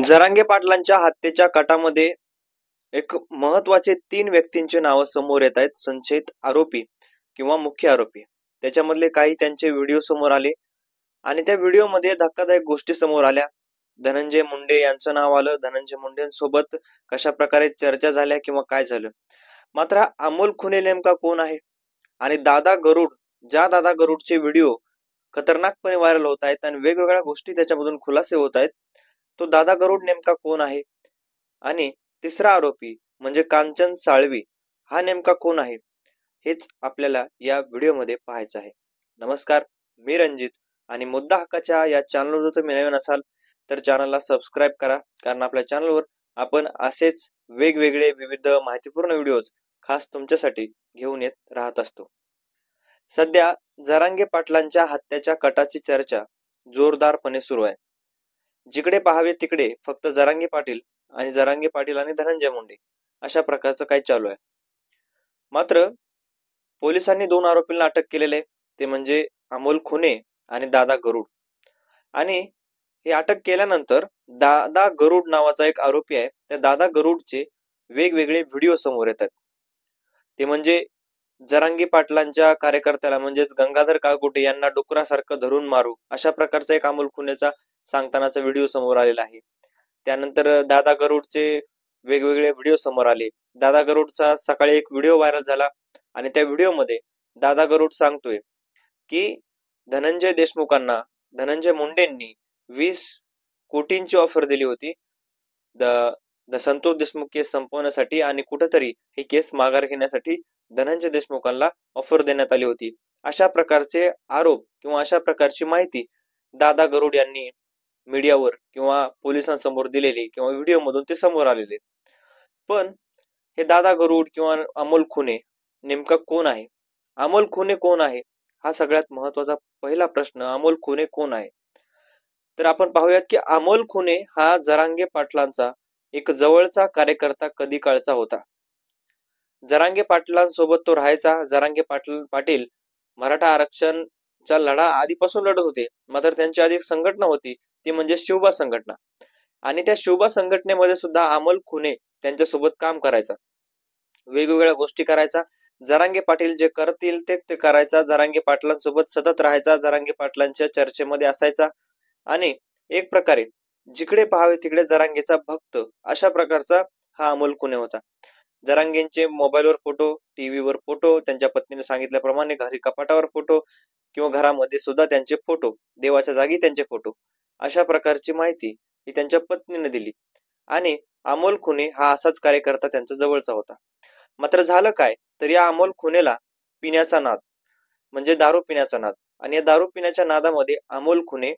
जरांगे पाटलांच्या हत्येच्या कटामध्ये एक महत्वाचे 3 व्यक्तींची नावं समोर येत आहेत, संशयित आरोपी किंवा मुख्य आरोपी. त्याच्यामधले काही त्यांचे व्हिडिओ समोर आले आणि त्या व्हिडिओमध्ये धक्कादायक गोष्टी समोर आल्या. धनंजय मुंडे यांचं नाव आलं. धनंजय मुंडेंसोबत कशा प्रकारे चर्चा झाल्या किंवा काय झालं. मात्र हा अमोल खुने नेमका कोण आहे आणि दादा गरुड, ज्या दादा गरुडचे व्हिडिओ खतरनाकपणे व्हायरल होत आहेत आणि वेगवेगळ्या गोष्टी त्याच्यामधून खुलासे होत आहेत, तो दादा गरुड नेमका कोण आहे आणि तिसरा आरोपी म्हणजे कांचन साळवी हा नेमका कोण आहे, हेच आपल्याला या व्हिडिओमध्ये पाहायचं आहे. नमस्कार, मी रणजित आणि मुद्दा हक्काच्या या चॅनलवर जर तुम्ही नवीन असाल तर चॅनलला सबस्क्राईब करा, कारण आपल्या चॅनलवर आपण असेच वेगवेगळे विविध माहितीपूर्ण व्हिडिओज खास तुमच्यासाठी घेऊन येत राहत असतो. सध्या जरांगे पाटलांच्या हत्येच्या कटाची चर्चा जोरदारपणे सुरू आहे. जिकडे पाहावे तिकडे फक्त जरांगे पाटील आणि धनंजय मुंडे अशा प्रकारचं काही चालू आहे. मात्र पोलिसांनी 2 आरोपींना अटक केलेले आहे, ते म्हणजे अमोल खुने आणि दादा गरुड. आणि हे अटक केल्यानंतर दादा गरुड नावाचा एक आरोपी आहे, त्या दादा गरुडचे वेगवेगळे व्हिडिओ समोर येतात. ते म्हणजे जरांगे पाटलांच्या कार्यकर्त्याला म्हणजेच गंगाधर काळकुटे यांना डुकरासारखं धरून मारू अशा प्रकारचा एक अमोल खुनेचा सांगतानाचा व्हिडिओ समोर आलेला आहे. त्यानंतर दादा गरुडचे वेगवेगळे व्हिडिओ समोर आले. दादा गरुडचा सकाळी एक व्हिडिओ व्हायरल झाला आणि त्या व्हिडिओमध्ये दादा गरुड सांगतोय की धनंजय मुंडेंनी 20 कोटींची ऑफर दिली होती द संतोष देशमुख केस संपवण्यासाठी आणि कुठेतरी ही केस माघार घेण्यासाठी धनंजय देशमुखांना ऑफर देण्यात आली होती. अशा प्रकारचे आरोप किंवा अशा प्रकारची माहिती दादा गरुड यांनी मीडियावर किंवा पोलिसांसमोर दिलेली किंवा व्हिडिओ मधून ते समोर आलेले. पण हे दादा गरुड किंवा अमोल खुने नेमका कोण आहे? अमोल खुने कोण आहे हा सगळ्यात महत्वाचा पहिला प्रश्न. अमोल खुने कोण आहे? तर आपण पाहूयात की अमोल खुने हा जरांगे पाटलांचा एक जवळचा कार्यकर्ता कधी काळचा होता. जरांगे पाटलांसोबत तो राहायचा. जरांगे पाटील मराठा आरक्षणचा लढा आधीपासून लढत होते. मात्र त्यांची आधी एक संघटना होती, ती म्हणजे शिवबा संघटना. आणि त्या शिवबा संघटनेमध्ये सुद्धा अमोल खुने त्यांच्यासोबत काम करायचा, वेगवेगळ्या गोष्टी करायचा. जरांगे पाटील जे करतील ते करायचा. जरांगे पाटलांसोबत सतत राहायचा, जरांगे पाटलांच्या चर्चेमध्ये असायचा आणि एक प्रकारे जिकडे पाहावे तिकडे जरांगेचा भक्त अशा प्रकारचा हा अमोल खुने होता. जरांगेंचे मोबाईलवर फोटो, टीव्हीवर फोटो, त्यांच्या पत्नीने सांगितल्याप्रमाणे घरी कपाटावर फोटो किंवा घरामध्ये सुद्धा त्यांचे फोटो, देवाच्या जागी त्यांचे फोटो, अशा प्रकारची माहिती ही त्यांच्या पत्नीने दिली. आणि अमोल खुने हा असाच कार्यकर्ता त्यांचा जवळचा होता. मात्र झालं काय, तर या अमोल खुनेला पिण्याचा नाद म्हणजे दारू पिण्याचा नाद, आणि या दारू पिण्याच्या नादामध्ये अमोल खुने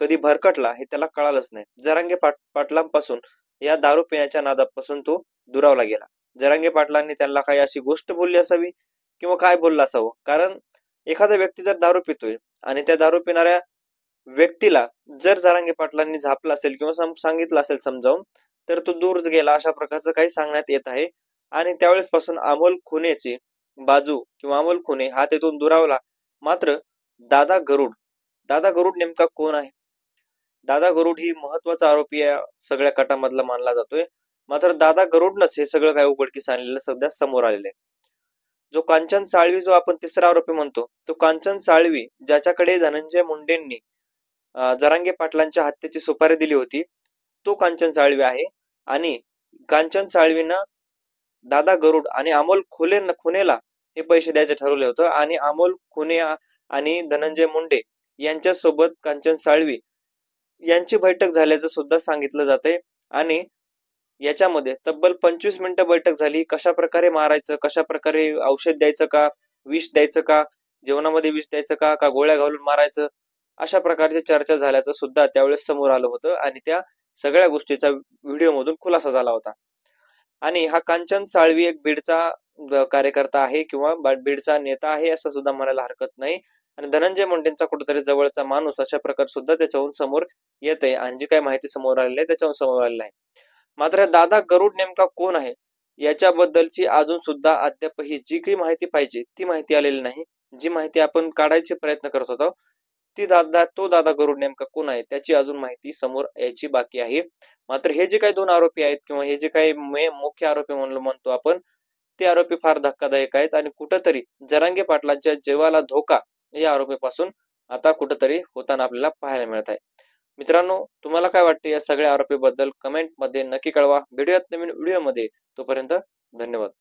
कधी भरकटला हे त्याला कळालंच नाही. जरांगे पाटलांपासून या दारू पिण्याच्या नादापासून तो दुरावला गेला. जरांगे पाटलांनी त्यांना काही अशी गोष्ट बोलली असावी किंवा काय बोललं असावं, कारण एखादा व्यक्ती जर दारू पितोय आणि त्या दारू पिणाऱ्या व्यक्तीला जर जरांगे पाटलांनी झापलं असेल किंवा सांगितलं असेल समजावून, तर तो दूर गेला अशा प्रकारचं काही सांगण्यात येत आहे. आणि त्यावेळेस पासून अमोल खुनेची बाजू किंवा अमोल खुने हा तेथून दुरावला. मात्र दादा गरुड नेमका कोण आहे? दादा गरुड ही महत्वाचा आरोपी या सगळ्या कटामधला मानला जातोय. मात्र दादा गरुडनच हे सगळं काय उघडकीस आणलेलं सध्या समोर आलेलं आहे. जो कांचन साळवी, जो आपण तिसरा आरोपी म्हणतो, तो कांचन साळवी ज्याच्याकडे धनंजय मुंडेंनी जरांगे पाटलांच्या हत्येची सुपारी दिली होती, तो कांचन साळवी आहे. आणि कांचन साळवीनं दादा गरुड आणि अमोल खुनेला हे पैसे द्यायचे ठरवले होतं. आणि अमोल खुने आणि धनंजय मुंडे यांच्यासोबत कांचन साळवी यांची बैठक झाल्याचं सुद्धा सांगितलं जातंय. आणि याच्यामध्ये तब्बल 25 मिनिटं बैठक झाली. कशा प्रकारे मारायचं, कशा प्रकारे औषध द्यायचं का, विष द्यायचं का, जेवणामध्ये विष द्यायचं का गोळ्या घालून मारायचं, अशा प्रकारची चर्चा झाल्याचं सुद्धा त्यावेळेस समोर आलं होतं. आणि त्या सगळ्या गोष्टीचा व्हिडिओ मधून खुलासा झाला होता. आणि हा कांचन साळवी एक बीडचा कार्यकर्ता आहे किंवा बीडचा नेता आहे असं सुद्धा म्हणायला हरकत नाही. आणि धनंजय मुंडेंचा कुठेतरी जवळचा माणूस अशा प्रकार सुद्धा त्याच्याहून समोर येत आहे. आणि जी काही माहिती समोर आलेली आहे त्याच्याहून समोर आलेली आहे. मात्र दादा गरुड नेमका कोण आहे याच्याबद्दलची अजून सुद्धा अद्यापही जी काही माहिती पाहिजे ती माहिती आलेली नाही. जी माहिती आपण काढायचे प्रयत्न करत होतो तो दादा गरुड नेमका कोण आहे त्याची अजून माहिती समोर यायची बाकी आहे. मात्र हे जे काही 2 आरोपी आहेत किंवा हे जे काही मुख्य आरोपी म्हणतो आपण, ते आरोपी फार धक्कादायक आहेत आणि कुठंतरी जरांगे पाटलांच्या जीवाला धोका या आरोपीपासून आता कुठंतरी होताना आपल्याला पाहायला मिळत आहे. मित्रांनो, तुम्हाला काय वाटते या सगळ्या आरोपीबद्दल कमेंटमध्ये नक्की कळवा. भेटूयात नवीन व्हिडिओमध्ये. तोपर्यंत धन्यवाद.